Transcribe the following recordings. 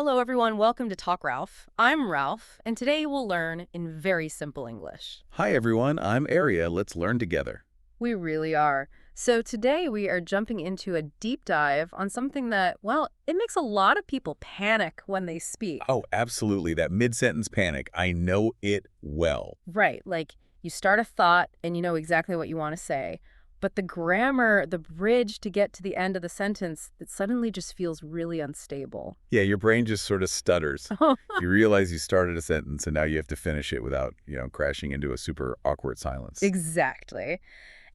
Hello, everyone. Welcome to Talk Ralph. I'm Ralph, and today we'll learn in very simple English. Hi everyone, I'm Aria. Let's learn together. We really are. So today we are jumping into a deep dive on something that, well, it makes a lot of people panic when they speak. Oh, absolutely. That mid-sentence panic. I know it well. Right, like you start a thought and you know exactly what you want to say, but the grammar, the bridge to get to the end of the sentence, it suddenly just feels really unstable. Yeah, your brain just sort of stutters. You realize you started a sentence and now you have to finish it without, crashing into a super awkward silence. Exactly.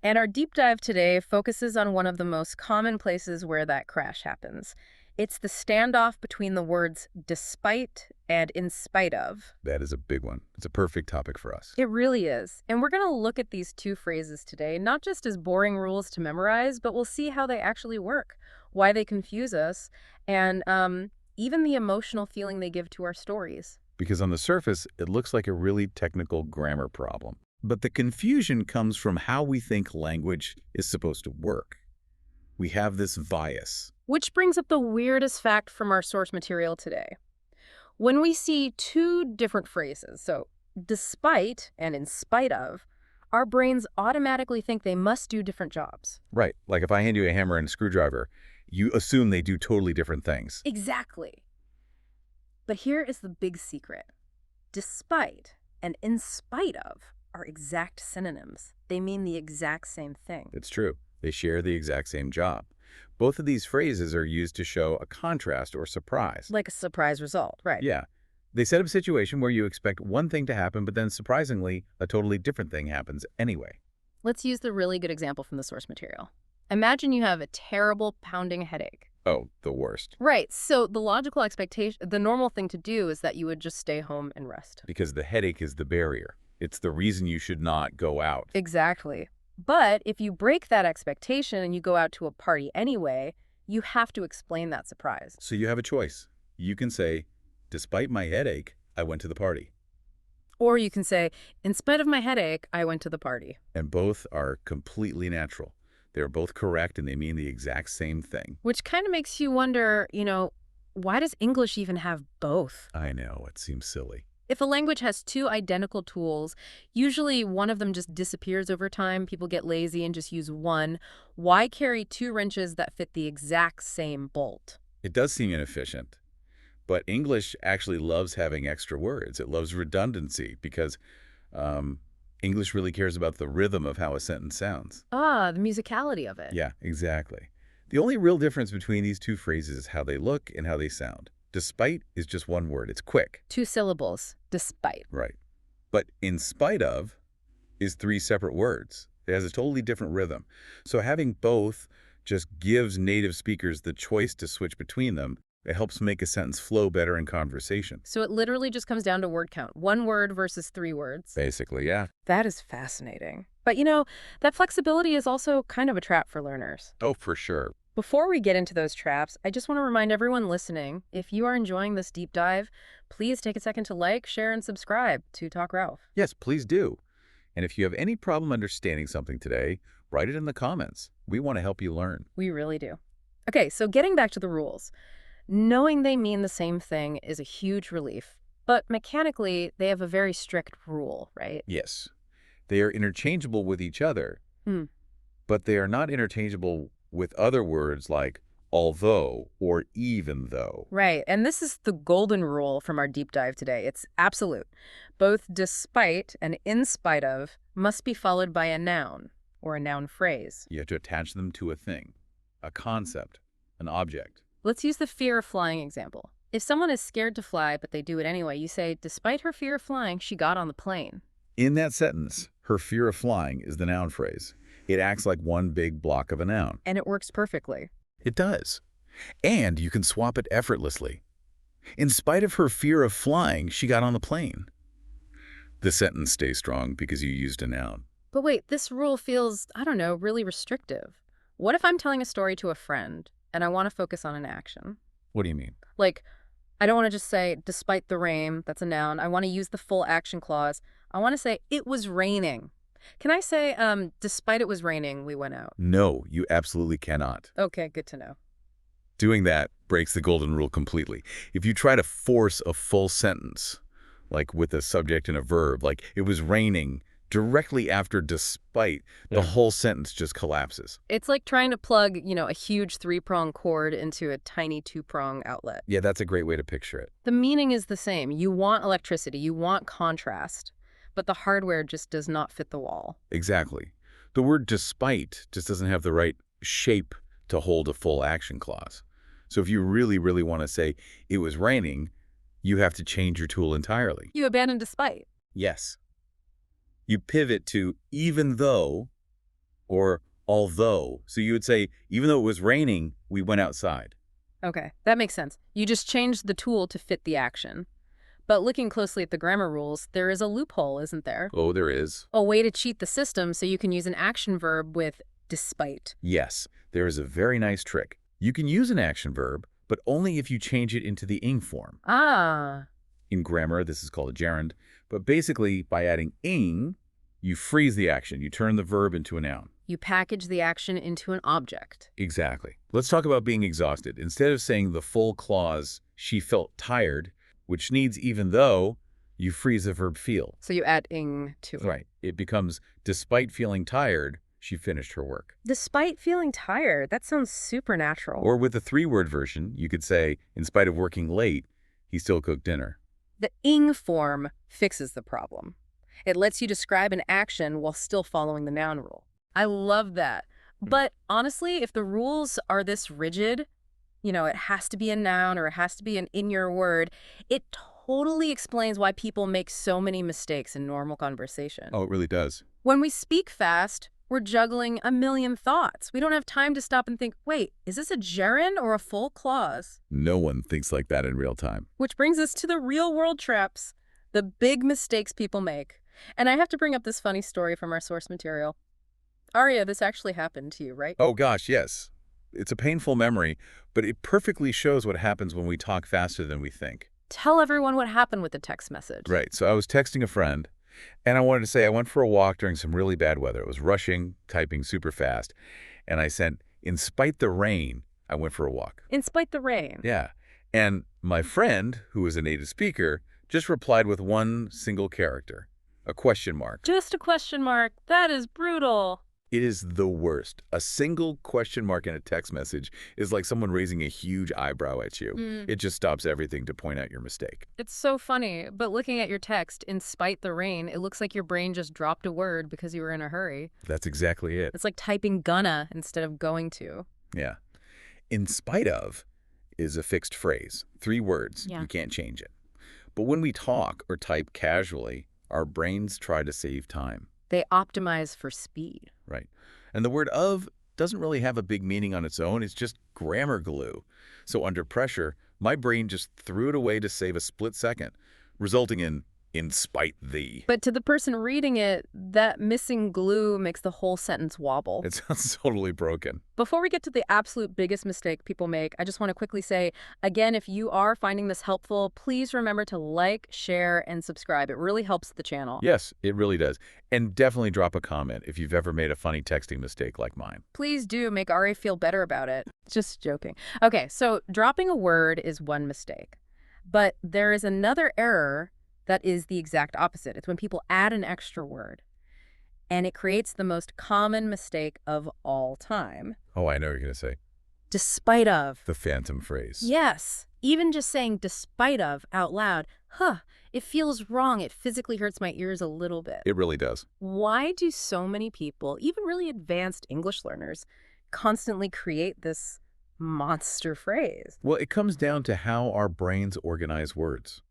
And our deep dive today focuses on one of the most common places where that crash happens. It's the standoff between the words despite and in spite of. That is a big one. It's a perfect topic for us. It really is. And we're going to look at these two phrases today, not just as boring rules to memorize, but we'll see how they actually work, why they confuse us, and even the emotional feeling they give to our stories. Because on the surface, it looks like a really technical grammar problem. But the confusion comes from how we think language is supposed to work. We have this bias. Which brings up the weirdest fact from our source material today. When we see two different phrases, so despite and in spite of, our brains automatically think they must do different jobs. Right. Like if I hand you a hammer and a screwdriver, you assume they do totally different things. Exactly. But here is the big secret. Despite and in spite of are exact synonyms. They mean the exact same thing. It's true. They share the exact same job. Both of these phrases are used to show a contrast or surprise. Like a surprise result, right? Yeah. They set up a situation where you expect one thing to happen, but then surprisingly, a totally different thing happens anyway. Let's use the really good example from the source material. Imagine you have a terrible pounding headache. Oh, the worst. Right. So the logical expectation, the normal thing to do is that you would just stay home and rest. Because the headache is the barrier. It's the reason you should not go out. Exactly. But if you break that expectation and you go out to a party anyway, you have to explain that surprise. So you have a choice. You can say, despite my headache, I went to the party. Or you can say, in spite of my headache, I went to the party. And both are completely natural. They're both correct and they mean the exact same thing. Which kind of makes you wonder, why does English even have both? I know, it seems silly. If a language has two identical tools, usually one of them just disappears over time, people get lazy and just use one. Why carry two wrenches that fit the exact same bolt? It does seem inefficient, but English actually loves having extra words. It loves redundancy because English really cares about the rhythm of how a sentence sounds. Ah, the musicality of it. Yeah, exactly. The only real difference between these two phrases is how they look and how they sound. Despite is just one word. It's quick. Two syllables, despite. Right. But in spite of is three separate words. It has a totally different rhythm. So having both just gives native speakers the choice to switch between them. It helps make a sentence flow better in conversation. So it literally just comes down to word count. One word versus three words. Basically, yeah. That is fascinating. But that flexibility is also kind of a trap for learners. Oh, for sure. Before we get into those traps, I just want to remind everyone listening, if you are enjoying this deep dive, please take a second to like, share, and subscribe to Talk Ralph. Yes, please do. And if you have any problem understanding something today, write it in the comments. We want to help you learn. We really do. Okay, so getting back to the rules. Knowing they mean the same thing is a huge relief, but mechanically, they have a very strict rule, right? Yes. They are interchangeable with each other, but they are not interchangeable with other words like although or even though. Right, and this is the golden rule from our deep dive today. It's absolute. Both despite and in spite of must be followed by a noun or a noun phrase. You have to attach them to a thing, a concept, an object. Let's use the fear of flying example. If someone is scared to fly, but they do it anyway, you say, despite her fear of flying, she got on the plane. In that sentence, her fear of flying is the noun phrase. It acts like one big block of a noun. And it works perfectly. It does. And you can swap it effortlessly. In spite of her fear of flying, she got on the plane. The sentence stays strong because you used a noun. But wait, this rule feels, I don't know, really restrictive. What if I'm telling a story to a friend and I want to focus on an action? What do you mean? Like, I don't want to just say, despite the rain, that's a noun. I want to use the full action clause. I want to say, it was raining. Can I say, despite it was raining, we went out? No, you absolutely cannot. Okay, good to know. Doing that breaks the golden rule completely. If you try to force a full sentence, like with a subject and a verb, like it was raining, directly after despite, the whole sentence just collapses. It's like trying to plug, a huge three-prong cord into a tiny two-prong outlet. Yeah, that's a great way to picture it. The meaning is the same. You want electricity, you want contrast, but the hardware just does not fit the wall. Exactly. The word despite just doesn't have the right shape to hold a full action clause. So if you really, really want to say it was raining, you have to change your tool entirely. You abandon despite. Yes. You pivot to even though or although. So you would say, even though it was raining, we went outside. Okay, that makes sense. You just changed the tool to fit the action. But looking closely at the grammar rules, there is a loophole, isn't there? Oh, there is. A way to cheat the system so you can use an action verb with despite. Yes, there is a very nice trick. You can use an action verb, but only if you change it into the ing form. Ah. In grammar, this is called a gerund. But basically, by adding ing, you freeze the action. You turn the verb into a noun. You package the action into an object. Exactly. Let's talk about being exhausted. Instead of saying the full clause, she felt tired, which needs even though, you freeze the verb feel. So you add ing to it. Right. It becomes, despite feeling tired, she finished her work. Despite feeling tired, that sounds supernatural. Or with the three-word version, you could say, in spite of working late, he still cooked dinner. The ing form fixes the problem. It lets you describe an action while still following the noun rule. I love that. But honestly, if the rules are this rigid, it has to be a noun or it has to be an in your word, it totally explains why people make so many mistakes in normal conversation. Oh, it really does. When we speak fast, we're juggling a million thoughts. We don't have time to stop and think, wait, is this a gerund or a full clause? No one thinks like that in real time. Which brings us to the real world traps, the big mistakes people make. And I have to bring up this funny story from our source material. Aria, this actually happened to you, right? Oh gosh, yes. It's a painful memory, but it perfectly shows what happens when we talk faster than we think. Tell everyone what happened with the text message. Right. So I was texting a friend, and I wanted to say I went for a walk during some really bad weather. It was rushing, typing super fast, and I sent, in spite the rain, I went for a walk. In spite the rain. Yeah. And my friend, who was a native speaker, just replied with one single character, a question mark. Just a question mark. That is brutal. It is the worst. A single question mark in a text message is like someone raising a huge eyebrow at you. It just stops everything to point out your mistake. It's so funny, but looking at your text, in spite the rain, it looks like your brain just dropped a word because you were in a hurry. That's exactly it. It's like typing gonna instead of going to. Yeah. In spite of is a fixed phrase, 3 words. Yeah. You can't change it. But when we talk or type casually, our brains try to save time. They optimize for speed. Right. And the word of doesn't really have a big meaning on its own. It's just grammar glue. So under pressure, my brain just threw it away to save a split second, resulting in spite thee. But to the person reading it, that missing glue makes the whole sentence wobble. It sounds totally broken. Before we get to the absolute biggest mistake people make, I just want to quickly say, again, if you are finding this helpful, please remember to like, share, and subscribe. It really helps the channel. Yes, it really does. And definitely drop a comment if you've ever made a funny texting mistake like mine. Please do make Aria feel better about it. Just joking. Okay, so dropping a word is one mistake. But there is another error that is the exact opposite. It's when people add an extra word. And it creates the most common mistake of all time. Oh, I know what you're going to say. Despite of. The phantom phrase. Yes. Even just saying despite of out loud, it feels wrong. It physically hurts my ears a little bit. It really does. Why do so many people, even really advanced English learners, constantly create this monster phrase? Well, it comes down to how our brains organize words.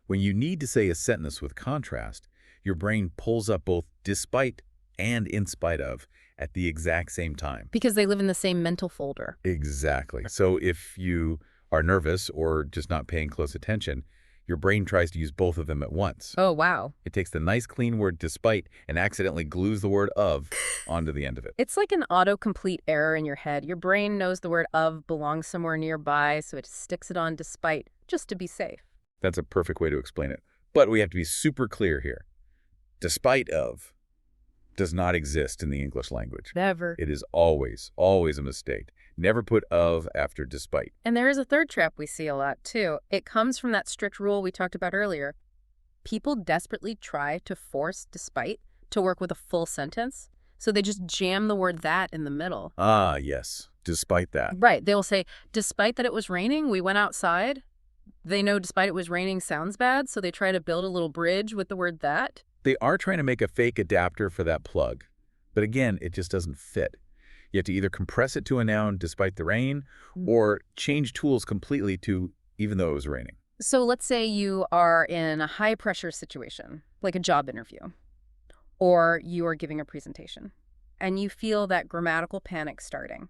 When you need to say a sentence with contrast, your brain pulls up both despite and in spite of at the exact same time. Because they live in the same mental folder. Exactly. So if you are nervous or just not paying close attention, your brain tries to use both of them at once. Oh, wow. It takes the nice clean word despite and accidentally glues the word of onto the end of it. It's like an autocomplete error in your head. Your brain knows the word of belongs somewhere nearby, so it sticks it on despite just to be safe. That's a perfect way to explain it. But we have to be super clear here. Despite of does not exist in the English language. Never. It is always, always a mistake. Never put of after despite. And there is a third trap we see a lot, too. It comes from that strict rule we talked about earlier. People desperately try to force despite to work with a full sentence, so they just jam the word that in the middle. Ah, yes. Despite that. Right. They'll say, despite that it was raining, we went outside. They know despite it was raining sounds bad, so they try to build a little bridge with the word that. They are trying to make a fake adapter for that plug. But again, it just doesn't fit. You have to either compress it to a noun despite the rain or change tools completely to even though it was raining. So let's say you are in a high-pressure situation, like a job interview, or you are giving a presentation, and you feel that grammatical panic starting.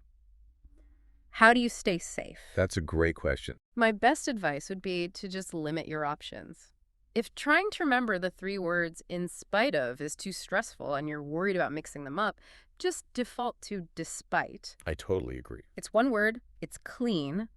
How do you stay safe? That's a great question. My best advice would be to just limit your options. If trying to remember the three words in spite of is too stressful and you're worried about mixing them up, just default to despite. I totally agree. It's one word, it's clean,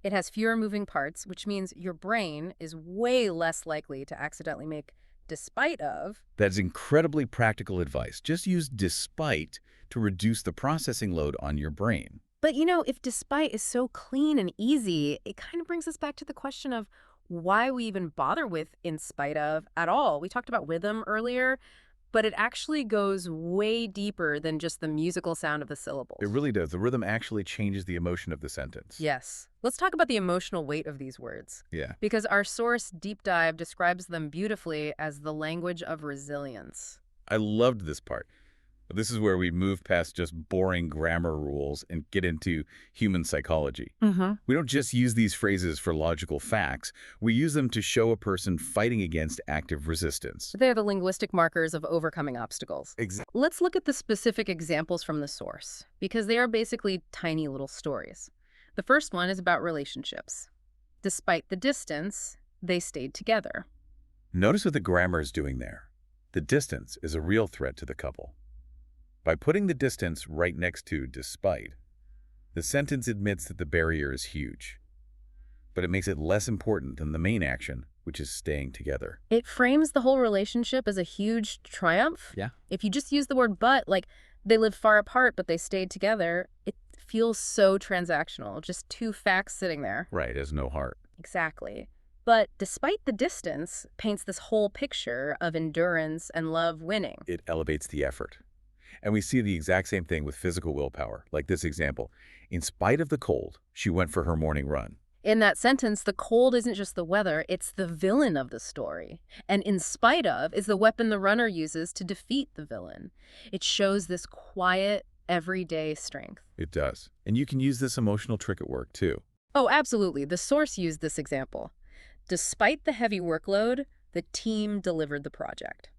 it has fewer moving parts, which means your brain is way less likely to accidentally make despite of. That's incredibly practical advice. Just use despite to reduce the processing load on your brain. But if despite is so clean and easy, it kind of brings us back to the question of why we even bother with in spite of at all. We talked about rhythm earlier, but it actually goes way deeper than just the musical sound of the syllables. It really does. The rhythm actually changes the emotion of the sentence. Yes. Let's talk about the emotional weight of these words. Yeah. Because our source, Deep Dive, describes them beautifully as the language of resilience. I loved this part. This is where we move past just boring grammar rules and get into human psychology. We don't just use these phrases for logical facts. We use them to show a person fighting against active resistance. They're the linguistic markers of overcoming obstacles. Exactly. Let's look at the specific examples from the source, because they are basically tiny little stories. The first one is about relationships. Despite the distance, they stayed together. Notice what the grammar is doing there. The distance is a real threat to the couple. By putting the distance right next to despite, the sentence admits that the barrier is huge, but it makes it less important than the main action, which is staying together. It frames the whole relationship as a huge triumph. Yeah. If you just use the word but, like they live far apart but they stayed together, it feels so transactional, just two facts sitting there. Right, has no heart. Exactly. But despite the distance, paints this whole picture of endurance and love winning. It elevates the effort. And we see the exact same thing with physical willpower, like this example. In spite of the cold, she went for her morning run. In that sentence, the cold isn't just the weather, it's the villain of the story. And in spite of is the weapon the runner uses to defeat the villain. It shows this quiet, everyday strength. It does. And you can use this emotional trick at work, too. Oh, absolutely. The source used this example. Despite the heavy workload, the team delivered the project.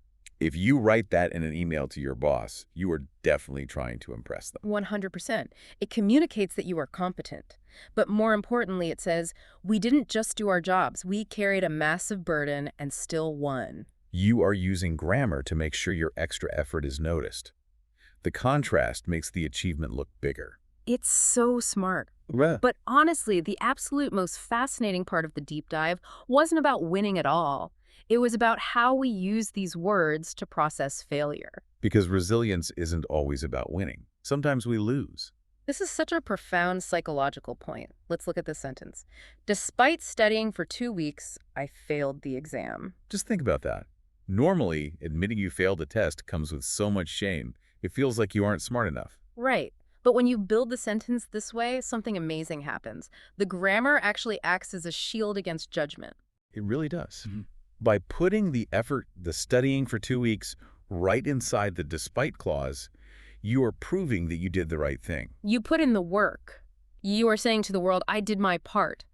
If you write that in an email to your boss, you are definitely trying to impress them. 100%. It communicates that you are competent. But more importantly, it says, we didn't just do our jobs. We carried a massive burden and still won. You are using grammar to make sure your extra effort is noticed. The contrast makes the achievement look bigger. It's so smart. Yeah. But honestly, the absolute most fascinating part of the deep dive wasn't about winning at all. It was about how we use these words to process failure. Because resilience isn't always about winning. Sometimes we lose. This is such a profound psychological point. Let's look at this sentence. Despite studying for 2 weeks, I failed the exam. Just think about that. Normally, admitting you failed a test comes with so much shame. It feels like you aren't smart enough. Right. But when you build the sentence this way, something amazing happens. The grammar actually acts as a shield against judgment. It really does. By putting the effort, the studying for 2 weeks, right inside the despite clause, you are proving that you did the right thing. You put in the work. You are saying to the world, I did my part.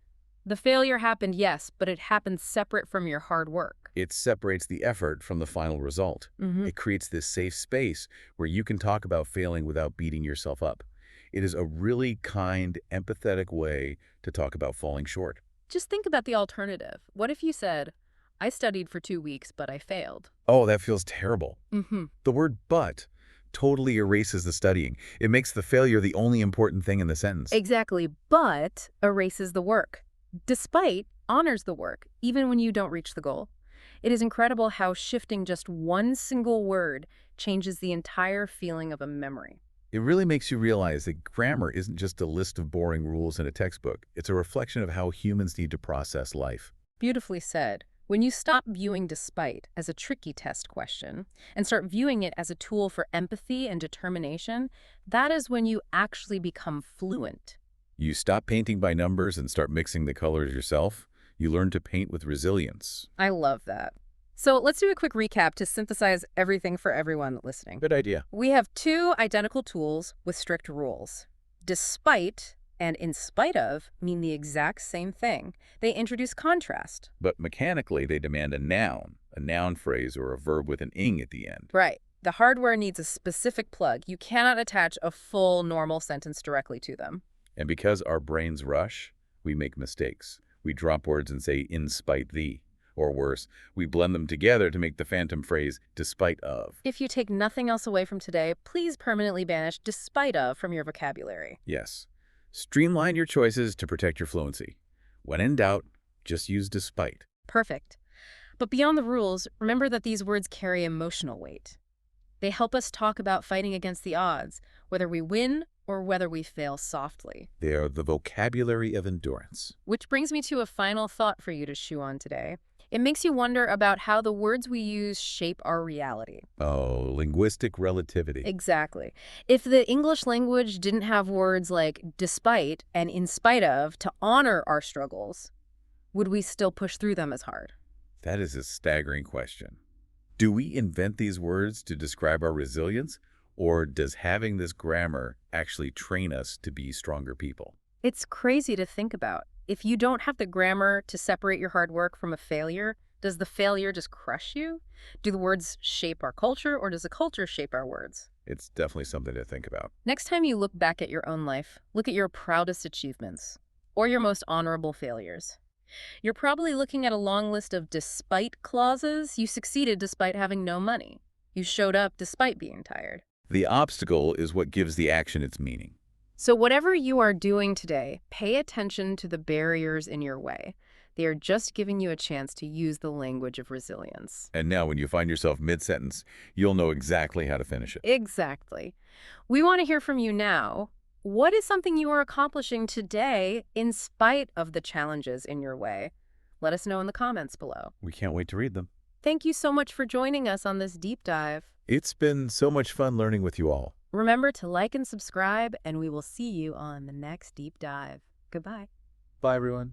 The failure happened, yes, but it happened separate from your hard work. It separates the effort from the final result. It creates this safe space where you can talk about failing without beating yourself up. It is a really kind, empathetic way to talk about falling short. Just think about the alternative. What if you said, I studied for 2 weeks, but I failed? Oh, that feels terrible. Mm-hmm. The word but totally erases the studying. It makes the failure the only important thing in the sentence. Exactly, but erases the work. Despite honors the work, even when you don't reach the goal. It is incredible how shifting just one single word changes the entire feeling of a memory. It really makes you realize that grammar isn't just a list of boring rules in a textbook. It's a reflection of how humans need to process life. Beautifully said. When you stop viewing despite as a tricky test question and start viewing it as a tool for empathy and determination, that is when you actually become fluent. You stop painting by numbers and start mixing the colors yourself. You learn to paint with resilience. I love that. So let's do a quick recap to synthesize everything for everyone listening. Good idea. We have two identical tools with strict rules. Despite and in spite of mean the exact same thing. They introduce contrast. But mechanically, they demand a noun phrase, or a verb with an ing at the end. Right. The hardware needs a specific plug. You cannot attach a full normal sentence directly to them. And because our brains rush, we make mistakes. We drop words and say, in spite the. Or worse, we blend them together to make the phantom phrase, despite of. If you take nothing else away from today, please permanently banish despite of from your vocabulary. Yes. Streamline your choices to protect your fluency. When in doubt, just use despite. Perfect. But beyond the rules, remember that these words carry emotional weight. They help us talk about fighting against the odds, whether we win or whether we fail softly. They are the vocabulary of endurance. Which brings me to a final thought for you to chew on today. It makes you wonder about how the words we use shape our reality. Oh, linguistic relativity. Exactly. If the English language didn't have words like despite and in spite of to honor our struggles, would we still push through them as hard? That is a staggering question. Do we invent these words to describe our resilience, or does having this grammar actually train us to be stronger people? It's crazy to think about. If you don't have the grammar to separate your hard work from a failure, does the failure just crush you? Do the words shape our culture, or does the culture shape our words? It's definitely something to think about. Next time you look back at your own life, look at your proudest achievements or your most honorable failures. You're probably looking at a long list of despite clauses. You succeeded despite having no money. You showed up despite being tired. The obstacle is what gives the action its meaning. So whatever you are doing today, pay attention to the barriers in your way. They are just giving you a chance to use the language of resilience. And now when you find yourself mid-sentence, you'll know exactly how to finish it. Exactly. We want to hear from you now. What is something you are accomplishing today in spite of the challenges in your way? Let us know in the comments below. We can't wait to read them. Thank you so much for joining us on this deep dive. It's been so much fun learning with you all. Remember to like and subscribe, and we will see you on the next deep dive. Goodbye. Bye, everyone.